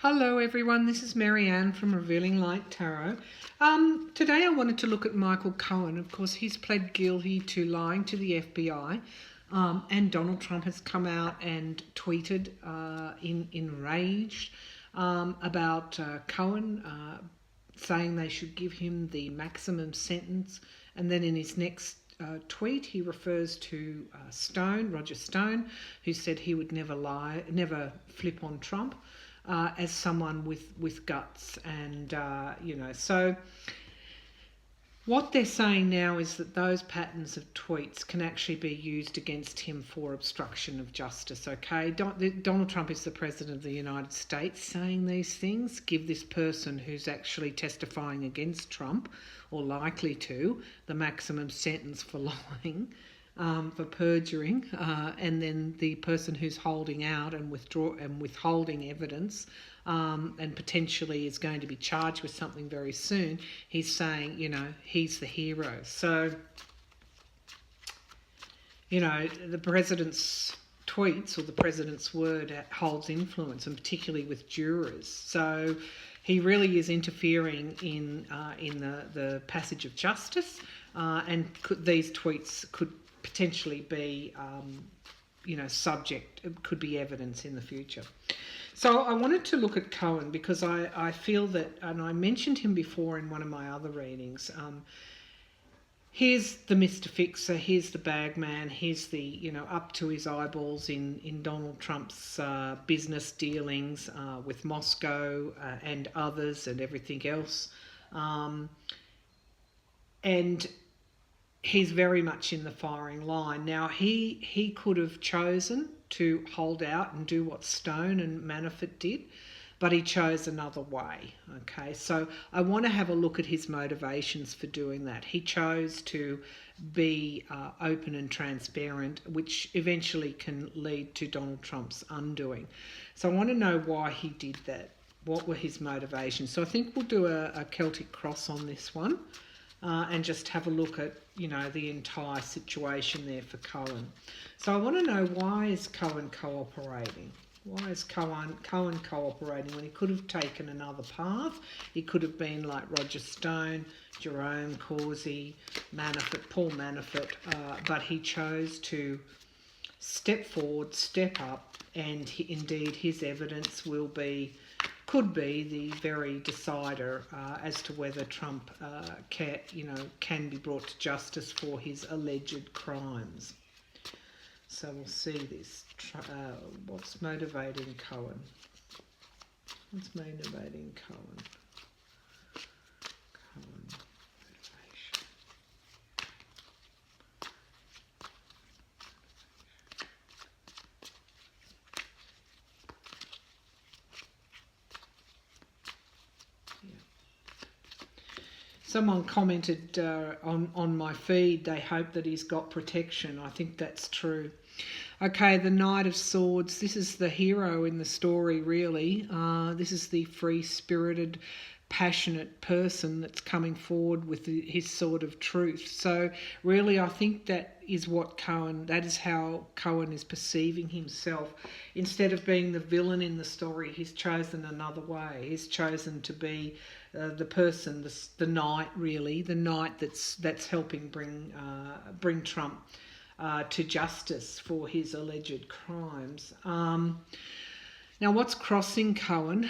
Hello everyone, this is Marianne from Revealing Light Tarot. Today I wanted to look at Michael Cohen. Of course, he's pled guilty to lying to the FBI, and Donald Trump has come out and tweeted enraged about Cohen, saying they should give him the maximum sentence. And then in his next tweet, he refers to Roger Stone, who said he would never flip on Trump. As someone with guts, and so what they're saying now is that those patterns of tweets can actually be used against him for obstruction of justice. Okay, Donald Trump is the president of the United States saying these things. Give this person who's actually testifying against Trump, or likely to, the maximum sentence for lying. For perjuring, and then the person who's holding out and withholding evidence, and potentially is going to be charged with something very soon. He's saying, he's the hero. So, the president's tweets or the president's word holds influence, and particularly with jurors. So he really is interfering in the passage of justice, and these tweets could potentially be, could be evidence in the future. So I wanted to look at Cohen because I feel that, and I mentioned him before in one of my other readings, here's the Mr. Fixer, here's the bagman, here's the, up to his eyeballs in Donald Trump's business dealings with Moscow and others and everything else. And he's very much in the firing line. Now, he could have chosen to hold out and do what Stone and Manafort did, but he chose another way, okay? So I want to have a look at his motivations for doing that. He chose to be open and transparent, which eventually can lead to Donald Trump's undoing. So I want to know why he did that. What were his motivations? So I think we'll do a Celtic Cross on this one. And just have a look at, the entire situation there for Cohen. So I want to know, why is Cohen cooperating? Why is Cohen cooperating when he could have taken another path? He could have been like Roger Stone, Jerome Corsey, Paul Manafort, but he chose to step forward, step up, and indeed his evidence could be the very decider as to whether Trump can be brought to justice for his alleged crimes. So we'll see this. What's motivating Cohen? What's motivating Cohen? Motivation. Someone commented on my feed, they hope that he's got protection. I think that's true. Okay, the Knight of Swords. This is the hero in the story, really. This is the free-spirited, passionate person that's coming forward with his sword of truth. So really, I think that is how Cohen is perceiving himself. Instead of being the villain in the story, he's chosen another way. He's chosen to be the person, the knight, really, the knight that's helping bring Trump to justice for his alleged crimes. Now, what's crossing Cohen?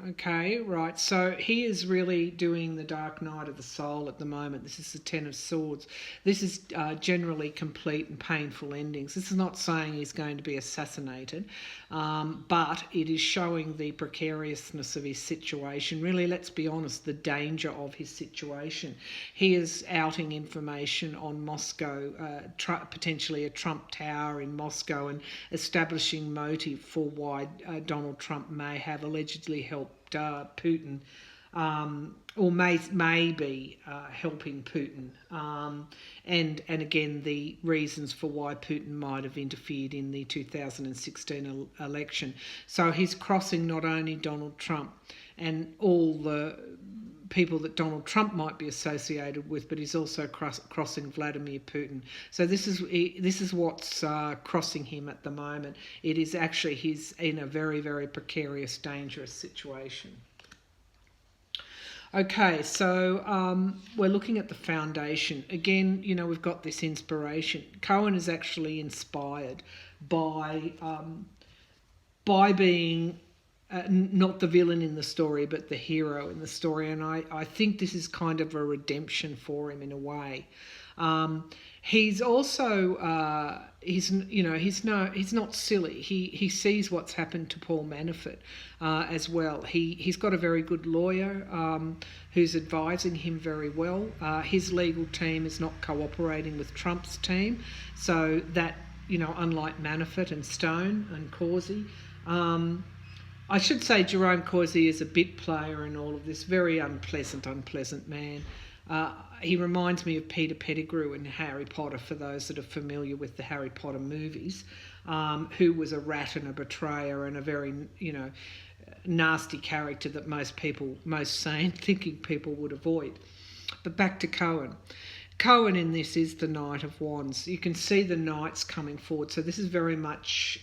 Okay, right. So he is really doing the Dark Night of the Soul at the moment. This is the Ten of Swords. This is generally complete and painful endings. This is not saying he's going to be assassinated, but it is showing the precariousness of his situation. Really, let's be honest, the danger of his situation. He is outing information on Moscow, potentially a Trump Tower in Moscow, and establishing motive for why Donald Trump may have allegedly helped Putin, or may be helping Putin, and again the reasons for why Putin might have interfered in the 2016 election. So he's crossing not only Donald Trump and all the people that Donald Trump might be associated with, but he's also crossing Vladimir Putin. So this is what's crossing him at the moment. It is actually he's in a very, very precarious, dangerous situation. Okay, so we're looking at the foundation. Again, we've got this inspiration. Cohen is actually inspired by being not the villain in the story, but the hero in the story. And I think this is kind of a redemption for him in a way. He's also he's not silly. He sees what's happened to Paul Manafort as well. He's got a very good lawyer who's advising him very well. His legal team is not cooperating with Trump's team, so that unlike Manafort and Stone and Causey. I should say Jerome Causey is a bit player in all of this. Very unpleasant man. He reminds me of Peter Pettigrew in Harry Potter, for those that are familiar with the Harry Potter movies, who was a rat and a betrayer and a very, nasty character that most sane thinking people would avoid. But back to Cohen. Cohen in this is the Knight of Wands. You can see the knights coming forward. So this is very much...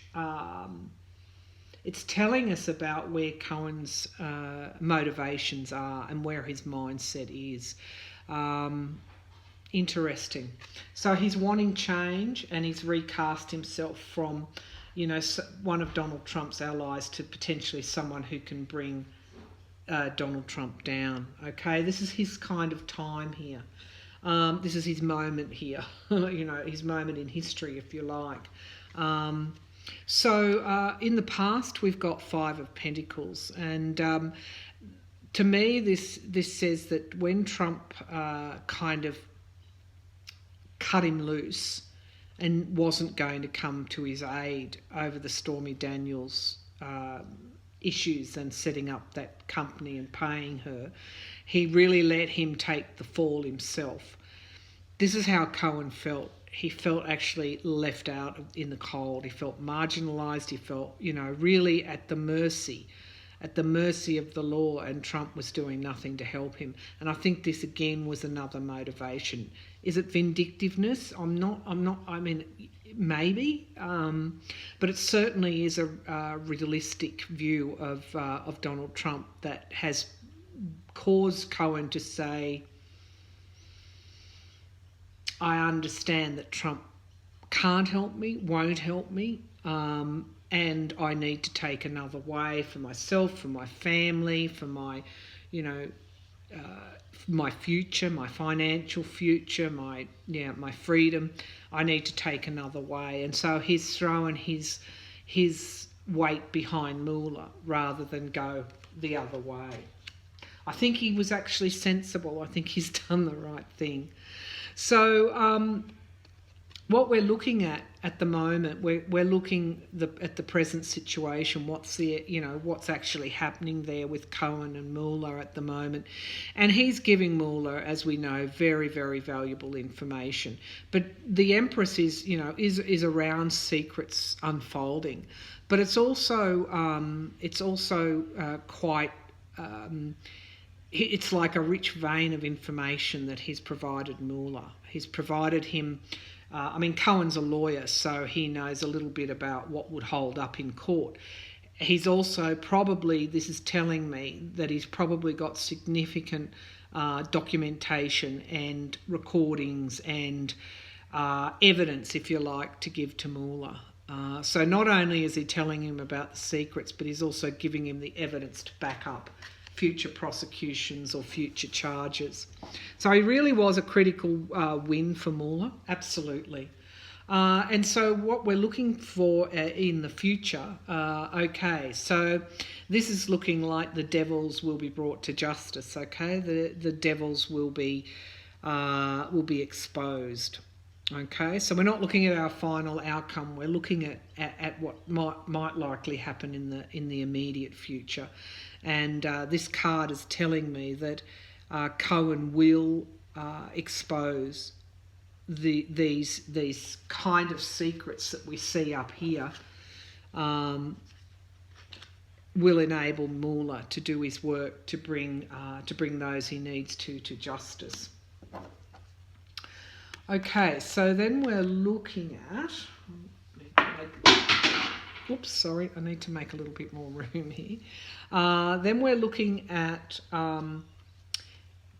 it's telling us about where Cohen's motivations are and where his mindset is. Interesting. So he's wanting change, and he's recast himself from, one of Donald Trump's allies to potentially someone who can bring Donald Trump down. Okay, this is his kind of time here. This is his moment here. His moment in history, if you like. So in the past, we've got Five of Pentacles, and to me, this says that when Trump kind of cut him loose and wasn't going to come to his aid over the Stormy Daniels issues and setting up that company and paying her, he really let him take the fall himself. This is how Cohen felt. He felt actually left out in the cold. He felt marginalised. He felt, really at the mercy of the law, and Trump was doing nothing to help him. And I think this again was another motivation. Is it vindictiveness? I mean, maybe, but it certainly is a realistic view of Donald Trump that has caused Cohen to say, I understand that Trump can't help me, won't help me, and I need to take another way for myself, for my family, for my, my future, my financial future, my freedom. I need to take another way. And so he's throwing his weight behind Mueller rather than go the other way. I think he was actually sensible. I think he's done the right thing. So what we're looking at the moment, we're looking at the present situation. What's actually happening there with Cohen and Mueller at the moment, and he's giving Mueller, as we know, very, very valuable information. But the Empress is around secrets unfolding, but it's also quite. It's like a rich vein of information that he's provided Mueller. He's provided him... Cohen's a lawyer, so he knows a little bit about what would hold up in court. He's also probably... This is telling me that he's probably got significant documentation and recordings and evidence, if you like, to give to Mueller. So not only is he telling him about the secrets, but he's also giving him the evidence to back up future prosecutions or future charges. So he really was a critical win for Mueller, absolutely. And so what we're looking for in the future, so this is looking like the devils will be brought to justice, okay? The devils will be exposed. Okay, so we're not looking at our final outcome. We're looking at what might likely happen in the immediate future, and this card is telling me that Cohen will expose these kind of secrets that we see up here, will enable Mueller to do his work to bring those he needs to justice. Okay, so then we're looking at. Oops, sorry, I need to make a little bit more room here. Then we're looking at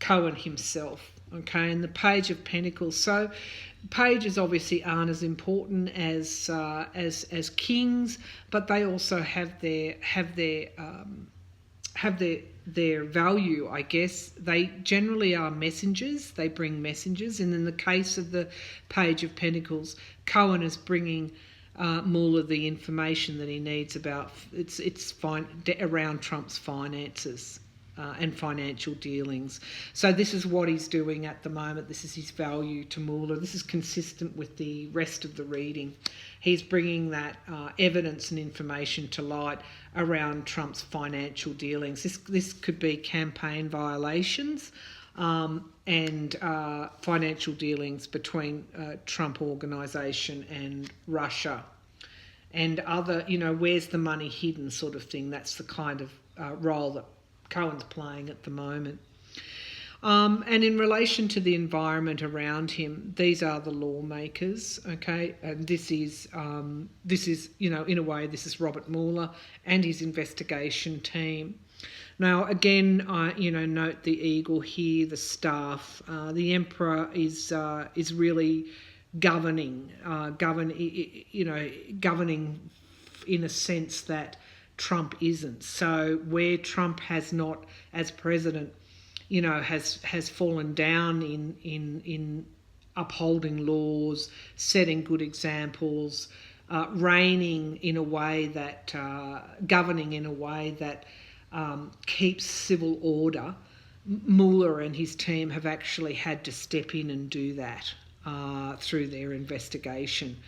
Cohen himself, okay, and the Page of Pentacles. So pages obviously aren't as important as kings, but they also have their value, I guess. They generally are messengers. They bring messengers, and in the case of the Page of Pentacles, Cohen is bringing Mueller the information that he needs about around Trump's finances and financial dealings. So this is what he's doing at the moment. This is his value to Mueller. This is consistent with the rest of the reading. He's bringing that evidence and information to light around Trump's financial dealings. This could be campaign violations and financial dealings between Trump organisation and Russia and other, where's the money hidden sort of thing. That's the kind of role that Cohen's playing at the moment. And in relation to the environment around him, these are the lawmakers, okay? And this is, in a way, this is Robert Mueller and his investigation team. Now, again, note the eagle here, the staff. The emperor is really governing in a sense that Trump isn't. So where Trump has not, as president, has fallen down in upholding laws, setting good examples, reigning in a way that, governing in a way that keeps civil order, Mueller and his team have actually had to step in and do that through their investigation.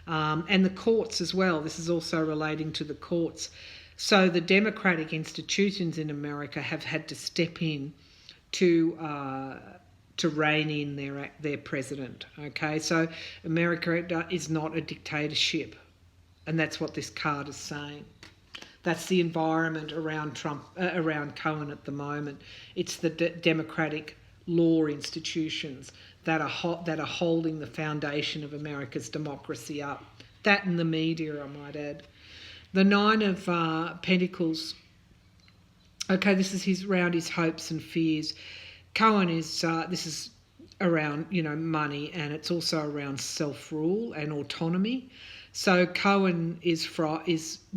And the courts as well. This is also relating to the courts. So the democratic institutions in America have had to step in to rein in their president. Okay, so America is not a dictatorship, and that's what this card is saying. That's the environment around around Cohen at the moment. It's the democratic law institutions that are holding the foundation of America's democracy up. That and the media, I might add. The Nine of Pentacles. Okay, this is around his hopes and fears. Cohen is this is around money, and it's also around self-rule and autonomy. So Cohen is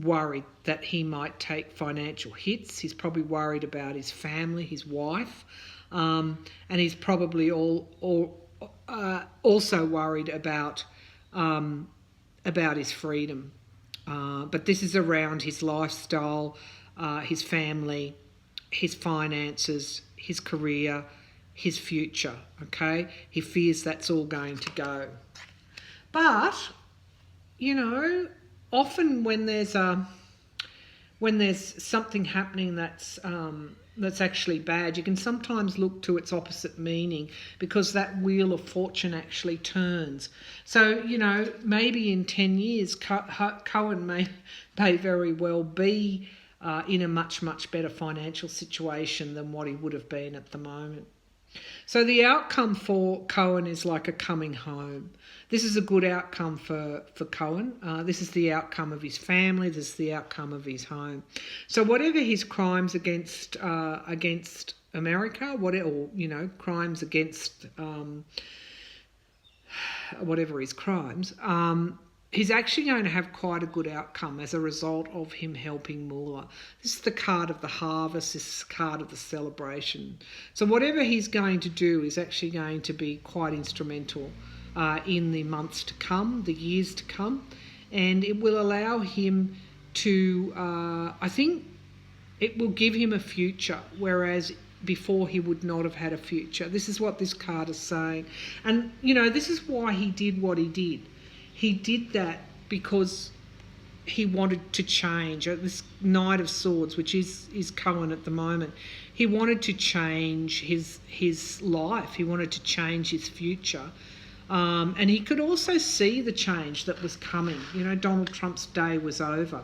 worried that he might take financial hits. He's probably worried about his family, his wife, and he's probably also worried about his freedom. But this is around his lifestyle, his family, his finances, his career, his future. Okay, he fears that's all going to go. But often when there's something happening that's actually bad, you can sometimes look to its opposite meaning, because that wheel of fortune actually turns. So, maybe in 10 years, Cohen may very well be in a much, much better financial situation than what he would have been at the moment. So the outcome for Cohen is like a coming home. This is a good outcome for Cohen. This is the outcome of his family. This is the outcome of his home. So whatever his crimes against America, crimes against whatever his crimes, he's actually going to have quite a good outcome as a result of him helping Mueller. This is the card of the harvest. This is the card of the celebration. So whatever he's going to do is actually going to be quite instrumental in the months to come, the years to come, and it will allow him to, I think it will give him a future, whereas before he would not have had a future. This is what this card is saying. And, this is why he did what he did. He did that because he wanted to change. This Knight of Swords, which is Cohen at the moment, he wanted to change his life. He wanted to change his future. And he could also see the change that was coming. Donald Trump's day was over.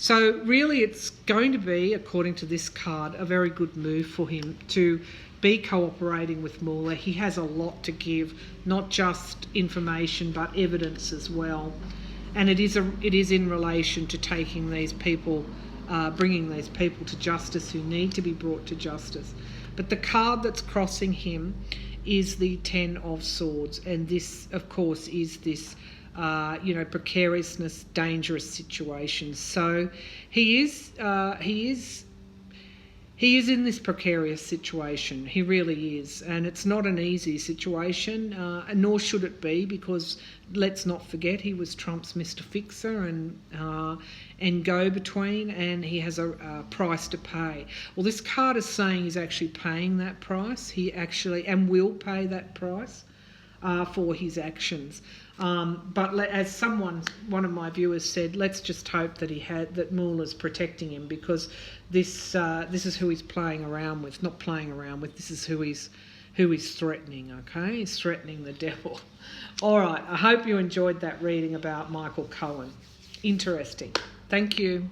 So really it's going to be, according to this card, a very good move for him to be cooperating with Mueller. He has a lot to give, not just information but evidence as well. And it is in relation to taking these people, bringing these people to justice who need to be brought to justice. But the card that's crossing him is the Ten of Swords, and this, of course, is this, precariousness, dangerous situations. So he is in this precarious situation. He really is, and it's not an easy situation, nor should it be, because let's not forget he was Trump's Mr. Fixer and go-between, and he has a price to pay. Well, this card is saying he's actually paying that price. He actually and will pay that price for his actions. But as one of my viewers said, let's just hope that Mueller's protecting him, because this is who he's playing around with. Not playing around with. This is who he's threatening. Okay, he's threatening the devil. All right. I hope you enjoyed that reading about Michael Cohen. Interesting. Thank you.